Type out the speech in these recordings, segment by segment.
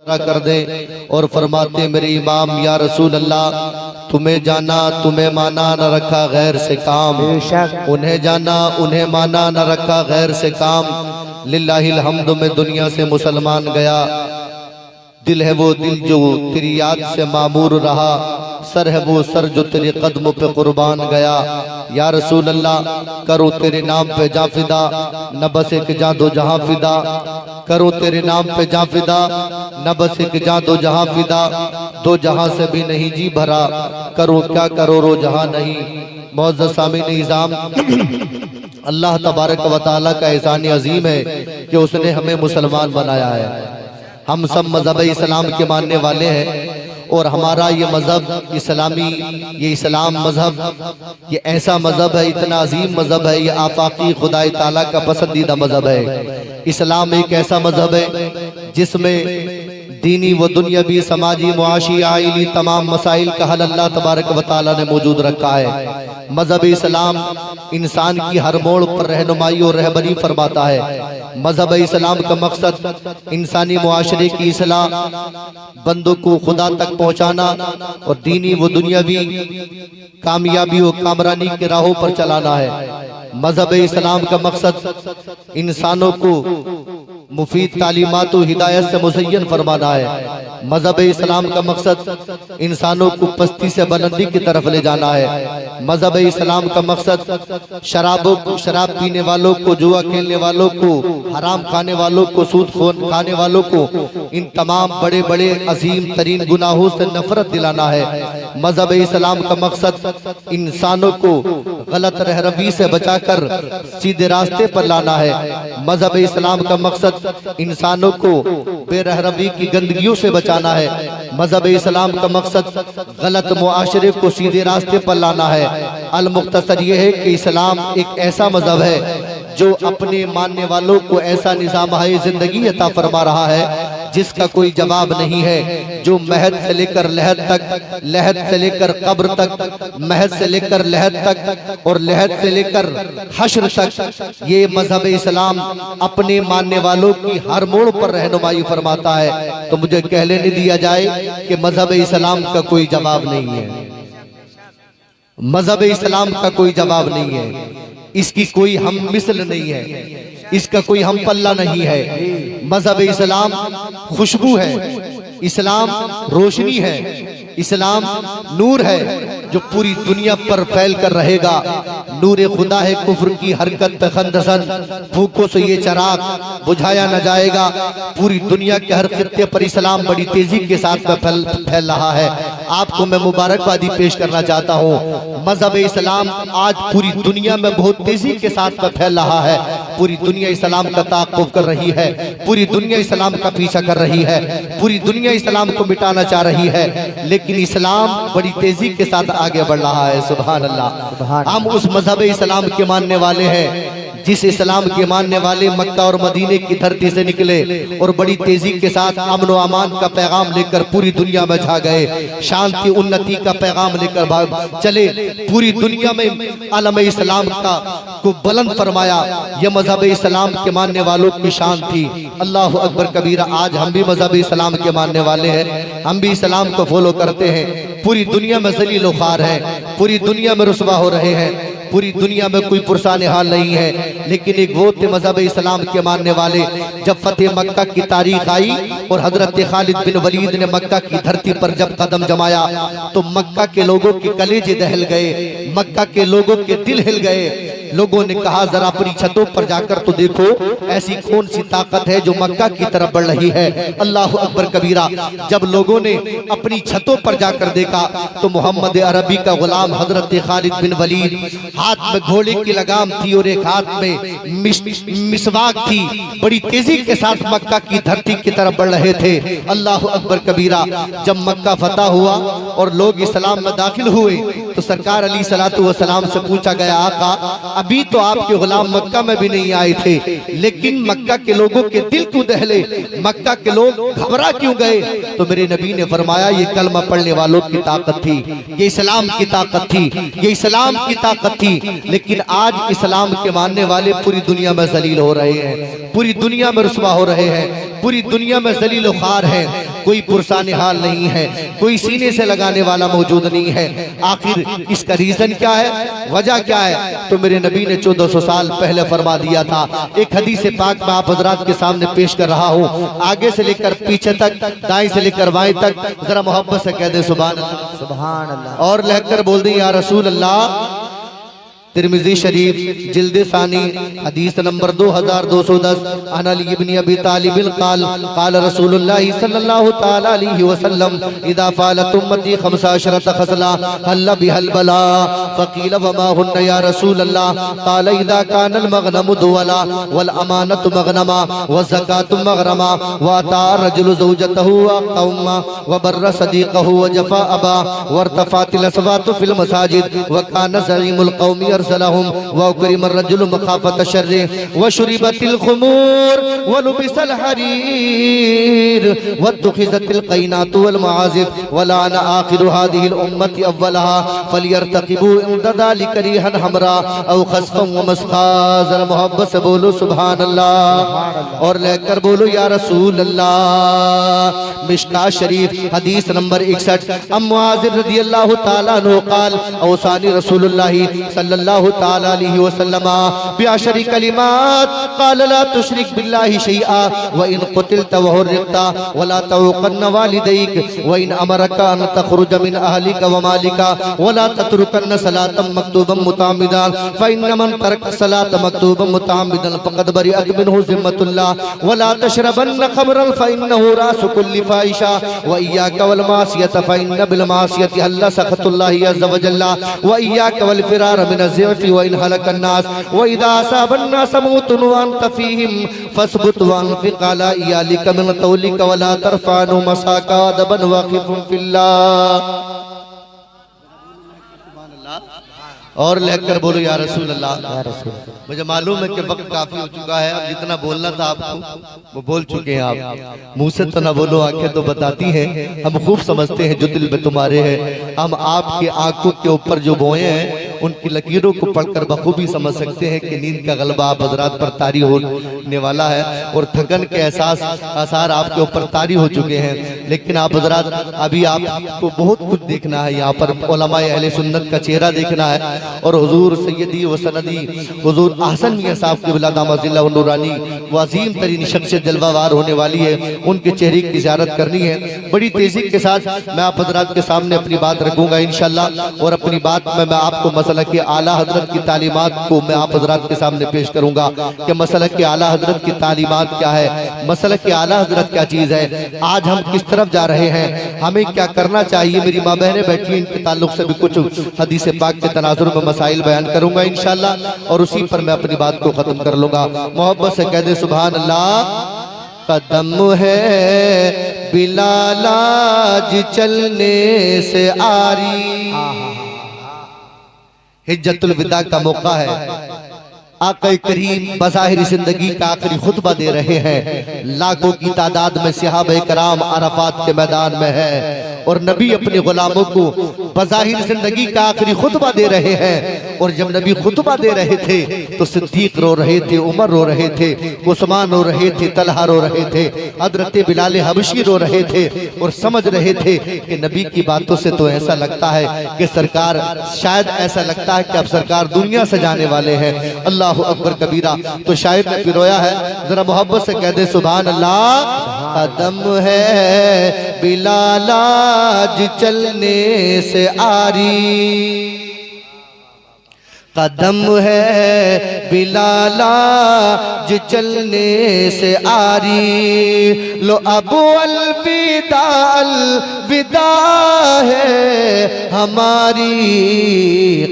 कर दे और फरमाते मेरे इमाम या रसूल अल्लाह, तुम्हें जाना तुम्हें माना न रखा गैर से काम, उन्हें जाना उन्हें माना न रखा गैर से काम। लिल्लाहिल हम्द में दुनिया से मुसलमान गया, दिल है वो दिल जो तेरी याद से मामूर रहा, सर है वो सर जो तेरे कदमों पे कुर्बान गया। या रसूल अल्लाह, करो तेरे नाम पे जा फिदा, न बस एक जा दो जहां फिदा। करो तेरे नाम पे जा फिदा, न बस एक जा दो जहां फिदा। दो जहां से भी नहीं जी भरा, करो क्या करो रो जहां नहीं। मौजूद सामीन निज़ाम, अल्लाह तबारक व तआला का एहसान अजीम है कि उसने हमें मुसलमान बनाया है। हम सब मजहब इस्लाम के मानने वाले हैं और हमारा ये मजहब इस्लामी, ये इस्लाम मजहब, ये ऐसा मजहब है, इतना अजीम मजहब है, ये आफाकी खुदाई ताला का पसंदीदा मजहब है। इस्लाम एक ऐसा मजहब है जिसमें दीनी व दुनियावी समाजी मुआशी आइली तमाम मसाइल का हल अल्लाह तबारक व तआला ने मौजूद रखा है। मजहब इस्लाम इंसान की हर मोड़ पर रहनुमाई और रहबरी फरमाता है। मजहब इस्लाम का मकसद इंसानी मुआशरे की इस्लाह, बंदों को खुदा तक पहुँचाना और दीनी व दुनियावी कामयाबी व कामरानी के राहों पर चलाना है। मजहब इस्लाम का मकसद इंसानों को मुफीद तालीमात व हिदायत से मुज़य्यन फरमाना है। मजहब इस्लाम का मकसद इंसानों को पस्ती से बुलंदी की तरफ ले जाना है। मजहब इस्लाम का मकसद शराब पीने वालों को, जुआ खेलने वालों को, हराम खाने वालों को, सूद खाने वालों को, इन तमाम बड़े बड़े अजीम तरीन गुनाहों से नफरत दिलाना है। मजहब इस्लाम का मकसद इंसानों को गलत रहरवी से बचाकर सीधे रास्ते पर लाना है। मजहब इस्लाम का मकसद इंसानों को बेरहरवी की गंदगियों से बचाना है। मजहब इस्लाम का मकसद गलत मुआशरे को सीधे रास्ते पर लाना है। अल मुख्तसर ये है कि इस्लाम एक ऐसा मजहब है जो अपने मानने वालों को ऐसा निज़ाम है जिंदगी अता फरमा रहा है जिसका कोई जवाब नहीं है। जो महद से लेकर लहद तक, लहद से लेकर कब्र तक, महद से लेकर लहद तक और लहद से लेकर हश्र तक, ये मजहब इस्लाम अपने मानने वालों की हर मोड़ पर रहनुमाई फरमाता है। तो मुझे कह लेने दिया जाए कि मजहब इस्लाम का कोई जवाब नहीं है। मजहब इस्लाम का कोई जवाब नहीं है, इसकी कोई हम मिसल नहीं है, इसका कोई हम पल्ला नहीं है। मजहब इस्लाम खुशबू है, इस्लाम रोशनी है, इस्लाम नूर है जो पूरी दुनिया पर फैल कर रहेगा। नूर खुदा है कुफ्र की हरकत पे खंदसन, फूकों से ये चराग बुझाया न जाएगा। पूरी दुनिया के हर खित्ते पर इस्लाम बड़ी तेजी के साथ में फैल रहा है। आपको मैं मुबारकबादी पेश करना चाहता हूँ। मजहब इस्लाम आज पूरी दुनिया में बहुत तेजी के साथ में फैल रहा है। पूरी दुनिया इस्लाम का ताक़ुब कर रही है, पूरी दुनिया इस्लाम का पीछा कर रही है, पूरी दुनिया इस्लाम को मिटाना चाह रही है, लेकिन इस्लाम बड़ी तेजी के साथ आगे बढ़ रहा है। सुभान अल्लाह। हम उस मजहब इस्लाम के मानने वाले हैं जिस इस्लाम के मानने वाले मक्का और मदीने की धरती से निकले और बड़ी तेजी के साथ अमन व अमान का पैगाम लेकर पूरी दुनिया में छा गए, शांति उन्नति का पैगाम लेकर भाग चले, पूरी दुनिया में आलम इस्लाम का को बुलंद फरमाया। यह मजहब इस्लाम के मानने वालों की शान थी। अल्लाह अकबर कबीरा। आज हम भी मजहब इस्लाम के मानने वाले हैं, हम भी इस्लाम को फॉलो करते हैं। पूरी दुनिया में ज़लील व ख़ार है, पूरी दुनिया में रुसवा हो रहे हैं, पूरी दुनिया में कोई पुरसान हाल नहीं है, लेकिन एक वो थे मजहब इस्लाम के मानने वाले। जब फतेह मक्का की तारीख आई और हजरत खालिद बिन वलीद ने मक्का की धरती पर जब कदम जमाया तो मक्का के लोगों के कलेजे दहल गए, मक्का के लोगों के दिल हिल गए। लोगों ने कहा जरा अपनी छतों पर जाकर तो देखो ऐसी कौन सी ताकत है जो मक्का की तरफ बढ़ रही है। अल्लाह अकबर कबीरा। जब लोगों ने अपनी छतों पर जाकर देखा तो मोहम्मद अरबी का गुलाम हजरत खालिद बिन वलीद, हाथ में घोड़े की लगाम थी और एक हाथ में मिसवाक थी, बड़ी तेजी के साथ मक्का की धरती की तरफ बढ़ रहे थे। अल्लाह अकबर कबीरा। जब मक्का फतह हुआ और लोग इस्लाम में दाखिल हुए तो सरकार अली सलातु व सलाम से पूछा गया, आका अभी तो आपके गुलाम मक्का में भी नहीं आए थे, लेकिन मक्का के लोगों के दिल क्यों दहले, मक्का के लोग घबरा क्यों गए? तो मेरे नबी ने फरमाया ये कलमा पढ़ने वालों की ताकत थी, ये इस्लाम की ताकत थी, ये इस्लाम की ताकत थी। लेकिन आज इस्लाम के मानने वाले पूरी दुनिया में जलील हो रहे हैं, पूरी दुनिया में रुसवा हो रहे हैं, पूरी दुनिया में जलील व ख़ार हैं। कोई पुरसाने हाल नहीं है, कोई सीने से लगाने वाला मौजूद नहीं है। आखिर इसका रीजन क्या है, वजह क्या है? तो मेरे नबी ने 1400 साल पहले फरमा दिया था। एक हदीस पाक में आप हजरात के सामने पेश कर रहा हूँ, आगे से लेकर पीछे तक, दाएं से लेकर बाएं तक, जरा मोहब्बत से कह दे सुभान अल्लाह, सुभान अल्लाह, और लहकर बोल दें या रसूल अल्लाह। तिरमिज़ी शरीफ जिल्द सानी हदीस नंबर 2210 अन अली इब्न अबी तालिब क़ाल क़ाल रसूलुल्लाह सल्लल्लाहु तआला अलैहि वसल्लम इदा फ़अलत उम्मती 15 खसला हल बिहल बला फ़क़ील वमा हुन्न या रसूल अल्लाह क़ाल इदा कान अल मग़नमु दुवला वल अमानतु मग़नमा व ज़कातु मग़रमा व अता रजुलु ज़ौजतहु व क़ौमा व बर्र सदीक़हु व जफ़ा अबा वरतफ़ातिल अस्वातु फ़िल मसाजिद व कान ज़ईमुल क़ौमी अरसलहुम व करिम अर्रजुलु मखाफ़त शर्रि व शुरिबतिल ख़ुमूर व लुबिसल हरीर व दुखिज़तिल क़ैनातु वल मआज़िफ़ व लान आखिरु हादिहिल उम्मति अव्वलहा फ़लियर्तक़िबू इंदा ज़ालिका रिहन हमरा औ ख़स्फ़न व मस्ख़ा। ज़रा मोहब्बत से बोलो सुभान अल्लाह और लेकर बोलो या रसूल अल्लाह। मिशकात शरीफ हदीस नंबर 61 अम मुआज़ रज़ियल्लाहु तआला अन्हु क़ाल औसानी रसूलुल्लाह सल्लल्लाहु तआला अलैहि वसल्लम बिअशरि कलिमात क़ाल ला तुशरिक बिल्लाहि शैआ व इन क़ुतिलत व हुर्रिक़ता व ला तउक़न्न वालिदैक व इन अमरका अन तख़रुज मिन अहलिका व मालिका व ला ततरुकन्न सलातम मक्तूबम मुतअम्मिदन फ इन मन तरक सलात मक्तूबम मुतअम्मिदन फ़क़द बरिअत मिन्हु ज़िम्मतुल्लाह व ला तशरबन्न ख़मरन फ इन्नहु रासु कुल्लि फ़ाहिशा व इय्याका वल मासियत फ इन बिल मासियति हल्ल सख़तुल्लाहि अज़्ज़ व जल्ला व इय्याका वल फ़िरार मिन ज़िअफ़ि व इन हलकन नास व इज़ा असाबन नास मौतुन व अंत फ़ीहिम फ़स्बुत व अनफ़िक़ अला इयालिका मिन तौलिका व ला तरफ़अनु मसाका अदबन वाक़िफ़ुन फ़िल्लाह। और लेकर बोलो या रसूल अल्लाह। मुझे मालूम है कि वक्त काफी हो चुका है, अब जितना बोलना था आपको वो बोल चुके हैं आप। मुंह से तो ना बोलो, आंखें तो बताती हैं, हम खूब समझते हैं जो दिल में तुम्हारे हैं। हम आपकी आंखों के ऊपर जो बोए हैं उनकी लकीरों को पढ़कर बखूबी समझ सकते हैं कि नींद का गलबा आप हजरात पर तारी होने वाला है और थकन के एहसास आसार आपके ऊपर तारी हो चुके हैं। लेकिन आप हजरात अभी आपको बहुत कुछ देखना है, यहाँ पर उलमाए अहले सुन्नत का चेहरा देखना है और हुजूर सैयदी व सनदी हुजूर अहसन मियां साहब की वलादा नूरानी व अजीम तरीन शख्सियत जलवावार होने वाली है, उनके चेहरे की ज़ियारत करनी है। बड़ी तेजी के साथ मैं आप हजरात के सामने अपनी बात रखूंगा इंशाअल्लाह और अपनी बात में मैं आपको मसला के आला हजरत की तालीमात को मैं आप हजरात के सामने पेश करूंगा कि मसला के आला हजरत की तालीमात क्या है, मसला के आला हजरत क्या चीज़ है, आज हम किस तरफ जा रहे हैं, हमें क्या करना चाहिए। मेरी माँ बहनें बैठी, इनके ताल्लुक से भी कुछ हदीस पाक के तनाजुर में मसाइल बयान करूंगा इंशाअल्लाह और उसी पर मैं अपनी बात को खत्म कर लूंगा। मोहब्बत से कह दे सुभान अल्लाह। कदम है बिलाल आज चलने से आरी, हिज्जतुल विदा का मौका है। आक़ा करीम बज़ाहिर जिंदगी का आखिरी खुतबा दे रहे हैं, लाखों की तादाद में सहाबा कराम अरफात के मैदान में है और नबी अपने गुलामों को बज़ाहिर जिंदगी का आखिरी खुतबा दे रहे हैं। और जब नबी खुतबा दे रहे थे तो सिद्दीक रो रहे थे, उमर रो रहे थे, उस्मान रो रहे थे, तलहा रो रहे थे, हज़रत बिलाल हबशी रो रहे थे और समझ रहे थे कि नबी की बातों से तो ऐसा लगता है कि सरकार, शायद ऐसा लगता है कि अब सरकार दुनिया से जाने वाले हैं। अल्लाह अकबर कबीरा। तो शायर ने पिरोया है, जरा मोहब्बत से कह दे सुभान अल्लाह। कदम है बिलाल आज चलने से आरी, कदम है बिलाल आज चलने से आरी, लो अब अलविदा अलविदा है हमारी,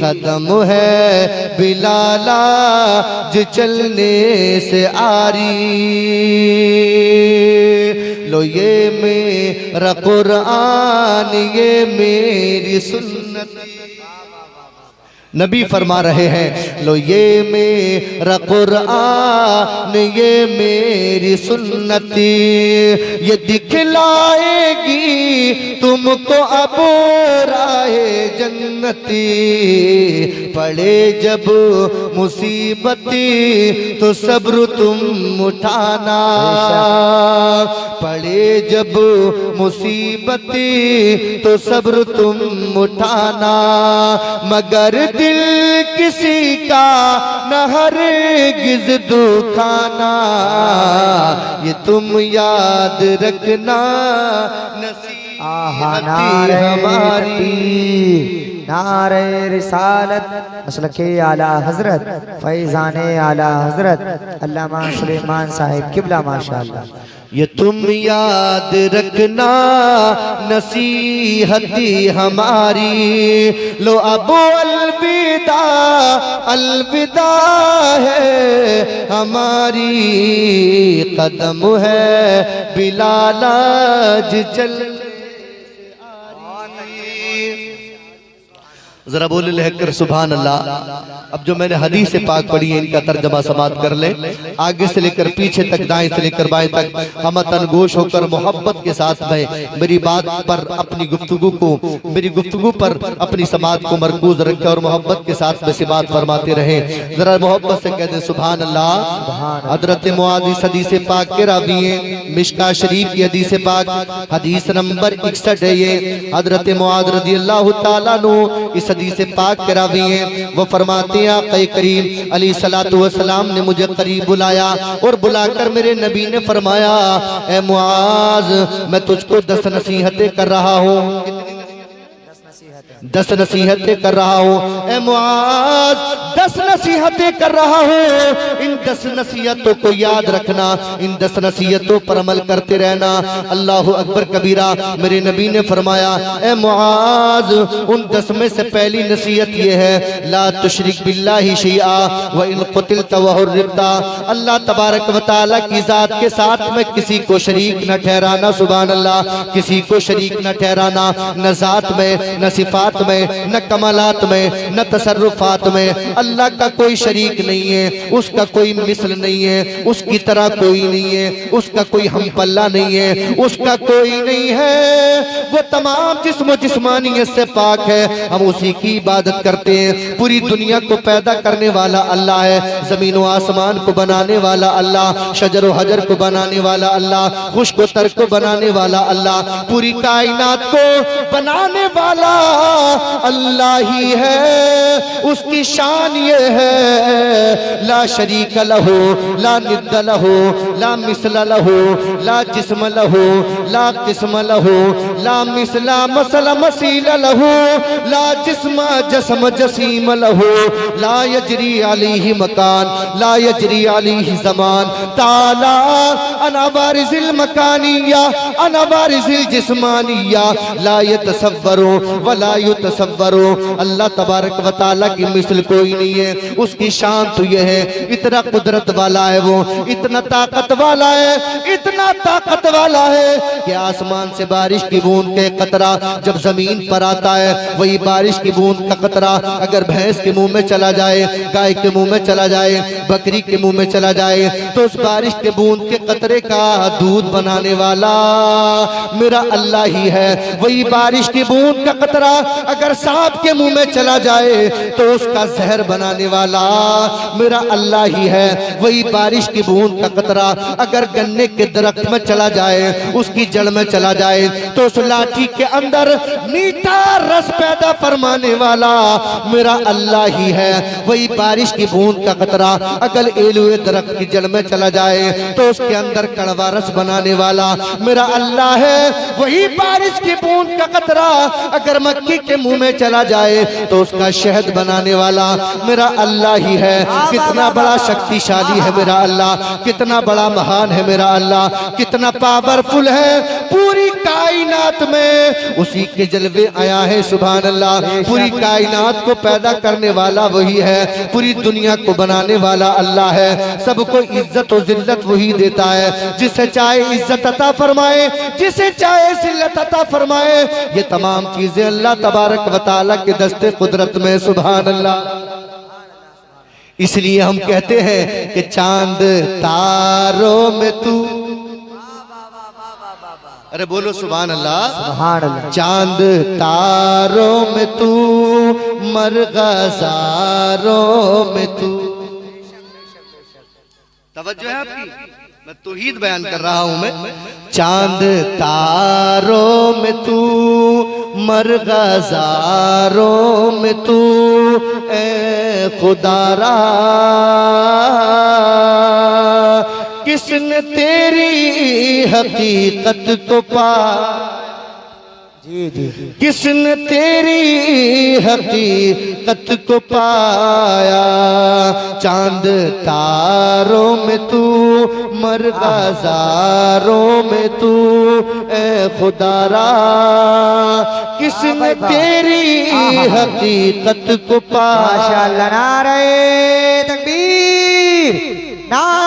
कदम है बिलाल आज चलने से आरी, लो ये मेरा कुरान ये मेरी सुन्नत। नबी फरमा रहे हैं, लो ये मेरा कुरान ये मेरी सुन्नती, ये दिखलाएगी तुमको अब राहे जन्नती। पड़े जब मुसीबती तो सब्र तुम उठाना, पड़े जब मुसीबती तो सब्र तुम उठाना। मगर दिल किसी का न हरगिज़ दुखाना, ये तुम याद रखना नसीहत हमारी। नारे रिसालत मसलके आला हजरत फैज़ाने आला हजरत अल्लामा सुलेमान साहिब किबला माशाअल्लाह। ये तुम याद रखना नसीहती हमारी। लो अब अलविदा अलविदा है हमारी, कदम है बिलाल आज चल। जरा बोले लहकर सुभान अल्लाह। अब जो मैंने हदीस पाक पढ़ी है इनका तर्जमा समात कर ले। आगे से लेकर पीछे तक, दाएं से लेकर बाएं तक हम तनगोश होकर मोहब्बत के साथ में मेरी बात पर अपनी गुफ्तगू को, मेरी गुफ्तगू पर अपनी समात को मरकूज रखे और मोहब्बत के साथ में सिबात फरमाते रहे। जरा मोहब्बत से कह दे सुभान अल्लाह। हजरत मुआज़ इस हदीस पाक के रावी हैं, मिशका शरीफ की हदीस पाक हदीस नंबर 61 है। ये हजरत मुआज़ रज़ी अल्लाह तआला अन्हु इस हदीस पाक के रावी हैं। वो फरमाते हैं आक़ा करीम अलैहिस्सलातु वस्सलाम ने मुझे करीब बुलाया और बुलाकर मेरे नबी ने फरमाया, ए मुआज़ मैं तुझको 10 नसीहतें कर रहा हूँ, 10 नसीहतें कर रहा हूँ। ए मुआज़ 10 नसीहतें कर रहा हूँ, इन 10 नसीहतों को याद रखना, इन 10 नसीहतों पर अमल करते रहना। अल्लाह अकबर कबीरा। मेरे नबी ने फरमाया, ए मुआज़ उन 10 में से पहली नसीहत ये है, ला तुशरिक बिल्लाहि शैआ व इन क़ुतिलता व हुर्रिक़ता। अल्लाह तबारक व तआला की ज़ात के साथ में किसी को शरीक न ठहराना। सुभान अल्लाह। किसी को शरीक न ठहराना, न ज़ात में, न सिफात में, न कमालात में, न तसर्रुफात में। अल्लाह का कोई शरीक नहीं है, उसका कोई मिसल नहीं है, उसकी तरह कोई नहीं है, उसका कोई हमपल्ला नहीं है, उसका कोई नहीं है। वो तमाम जिस्म जिस्मानियत से पाक है, हम उसी की इबादत करते हैं। पूरी दुनिया को पैदा करने वाला अल्लाह है, जमीन व आसमान को बनाने वाला अल्लाह, शजर व हजर को बनाने वाला अल्लाह, खुश्क व तर को बनाने वाला अल्लाह, पूरी कायनात को बनाने वाला अल्लाह ही है। उसकी शान ये है, ला शरीक लहू ला निद्द लहू ला मिसल लहू ला जिस्म लहू ला किस्म लहू ला मिसला मसल मसील लहू ला जिस्म जस्म जसीम लहू ला यजरी अलैहि मकान ला यजरी अलैहि ज़मान ताला अना वारिज़िल मकानिया अना वारिज़िल जिस्मानिया ला यतसव्वरु वला युतसव्वरु। अल्लाह तबारक व तआला की मिसल कोई नहीं है। उसकी शान तो यह है, इतना कुदरत वाला है, वो इतना ताकत वाला है, इतना ताकत वाला है कि आसमान से बारिश की बूंद के कतरा जब जमीन पर आता है, वही बारिश की बूंद का कतरा अगर भैंस के मुंह में चला जाए, गाय के मुंह में चला जाए, बकरी के मुंह में चला जाए, तो उस बारिश के बूंद के कतरे का दूध बनाने वाला मेरा अल्लाह ही है। वही बारिश की बूंद का कतरा अगर सांप के मुंह में चला जाए तो उसका जहर बनाने वाला मेरा अल्लाह ही है। वही बारिश की बूंद का कतरा अगर गन्ने के दरख्त में चला जाए, उसकी जड़ में चला जाए, तो उस लाठी के अंदर मीठा रस पैदा फरमाने वाला मेरा अल्लाह ही है। वही बारिश की बूंद का कतरा अगर एलुए दरख्त की जड़ में चला जाए तो उसके अंदर कड़वा रस बनाने वाला मेरा अल्लाह है। वही बारिश की बूंद का कतरा अगर मक्खी के मुंह में चला जाए तो उसका शहद बनाने वाला मेरा अल्लाह ही है। कितना बड़ा शक्तिशाली है मेरा अल्लाह, कितना बड़ा महान है मेरा अल्लाह, कितना पावरफुल है। पूरी कायनात में उसी के जलवे आया है। सुभान अल्लाह। पूरी कायनात को पैदा करने वाला वही है, पूरी दुनिया को बनाने वाला अल्लाह है। सबको इज्जत और जिल्लत वही देता है, जिसे चाहे इज्जत अता फरमाए, जिसे चाहे जिल्लत अता फरमाए। ये तमाम चीजें अल्लाह तबारक व तआला के दस्ते कुदरत में। सुभान अल्लाह। इसलिए हम कहते हैं कि चांद तारों में तू अरे बोलो सुभान अल्लाह। सुभान अल्लाह। चांद तारों में तू, मरग़ज़ारों में तू। तवज्जो है आपकी, मैं तौहीद बयान कर रहा हूं मैं। चांद तारों में तू, मरग़ज़ारों में तू, ए खुदारा किसने तेरी हकीकत को पा, जी जी, किसने तेरी हकीकत को पाया। चांद तारों में तू, मरग़ज़ारों में तू, ए खुदारा किसने तेरी हकीकत को पाया। माशाअल्लाह, नारे तकबीर, नारे